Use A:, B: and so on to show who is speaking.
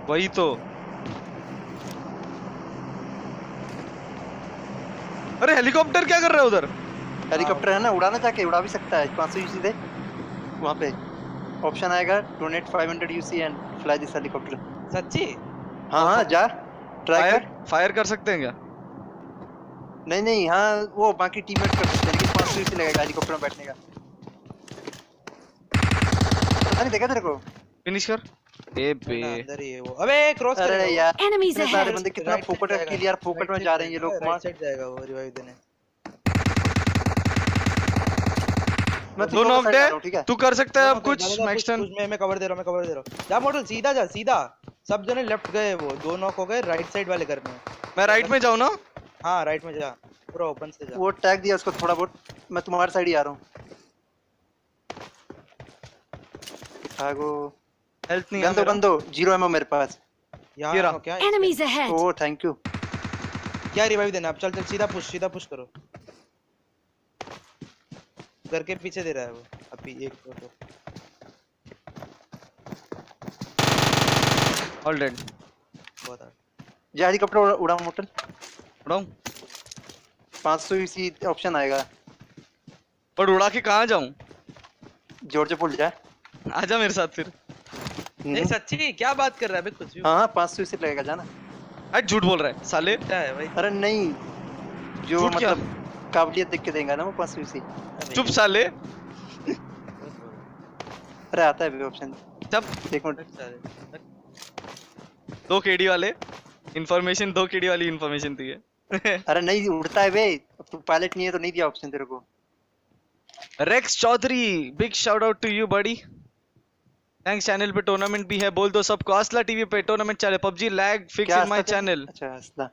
A: वही तो। अरे हेलीकॉप्टर क्या कर रहा है उधर?
B: हेलीकॉप्टर है ना, उड़ाना चाह के उड़ा भी सकता है। 500 यूसी दे, वहां पे ऑप्शन आएगा, donate 500 UC and fly this helicopter.
C: सच्ची?
B: हाँ हाँ, जा ट्राई
A: फायर
B: कर।
A: फायर कर सकते हैं क्या?
B: नहीं नहीं, हाँ वो बाकी टीममेट कर सकते हैं, लेकिन 500 यूसी लगेगा हेलीकॉप्टर में बैठने का। पता नहीं, देखा तेरे को?
A: फिनिश कर। ए बे।
C: ना, अंदर ही है वो। अबे क्रॉस
B: अरे
C: करेगा वो।
B: यार,
D: Enemies
B: इतने सारे
D: ahead!
B: बंदे, कितना
C: राइट साइड
B: फोकट का
C: जाएगा,
B: किल यार, फोकट में जा रहे हैं ये लोग।
C: राइट साइड जाएगा वो रिवाइव देने।
B: मैं
A: दो
B: तुम लोगों
A: नॉक
B: को साइड
A: दे।
B: आ रहा हूँ, ठीक है?
A: तू कर सकता है अब
C: जा,
A: कुछ
C: जा, जा,
A: मैक्सटन।
C: मैं कवर दे रहा हूँ, मैं कवर दे रहा हूँ। जा मॉडल, सीधा जा, सीधा। सब जने लेफ्ट गए, वो 2 नॉक हो गए, राइट साइड वाले घर में।
A: मैं राइट में जाऊँ ना?
C: हाँ राइट में जा, पूरा ओपन से जा।
B: वो टैग दिया उसको थोड़ा बहुत। मैं तुम्हारे साइड ही आ रहा हूँ। भागो।
A: हेल्थ नहीं है
B: गन दो,
A: मेरा।
B: गन दो, 0 एमओ मेरे पास।
C: यहाँ
A: ये रहा।
C: हो क्या?
D: Enemies ahead!
B: Oh thank you.
C: क्या रिवाइव देना? अब चल चल, सीधा पुश करो। घर के पीछे दे रहा है वो अभी एक तो।
A: All dead.
C: बहुत है।
B: जा हेलीकॉप्टर उड़ा मोटल।
A: उड़ाऊं?
B: 500 इसी ऑप्शन आएगा।
A: पर उड़ा के कहाँ जाऊं?
B: जॉर्ज पुल जा।
A: आजा मेरे साथ फिर।
C: नहीं सच्ची क्या बात कर रहा है बे, कुछ भी।
B: हाँ हाँ, 500 इसी लगेगा, जाना।
A: हट, झूठ बोल रहा है साले।
C: क्या है भाई?
B: अरे नहीं, जो
A: झूठ क्या?
B: मतलब काबिलियत देख के देगा ना वो 500 इसी।
A: चुप साले।
B: अरे आता है भी ऑप्शन।
A: चुप।
B: एक मिनट।
A: 2 केडी वाले इंफॉर्मेशन, 2 केडी वाली इंफॉर्मेशन दी है।
B: अरे नहीं उड़ता है बे, अब तू पायलट नहीं है तो नहीं दिया ऑप्शन तेरे को।
A: Rex Chaudhary, big shout out to you buddy. Thanks. Channel पे टूर्नामेंट भी है, बोल दो सबको। असला टीवी पे टूर्नामेंट चल रहा है, पबजी लैग फिक्स
B: क्या
A: इन माय
B: असला
A: चैनल।
B: अच्छा असला।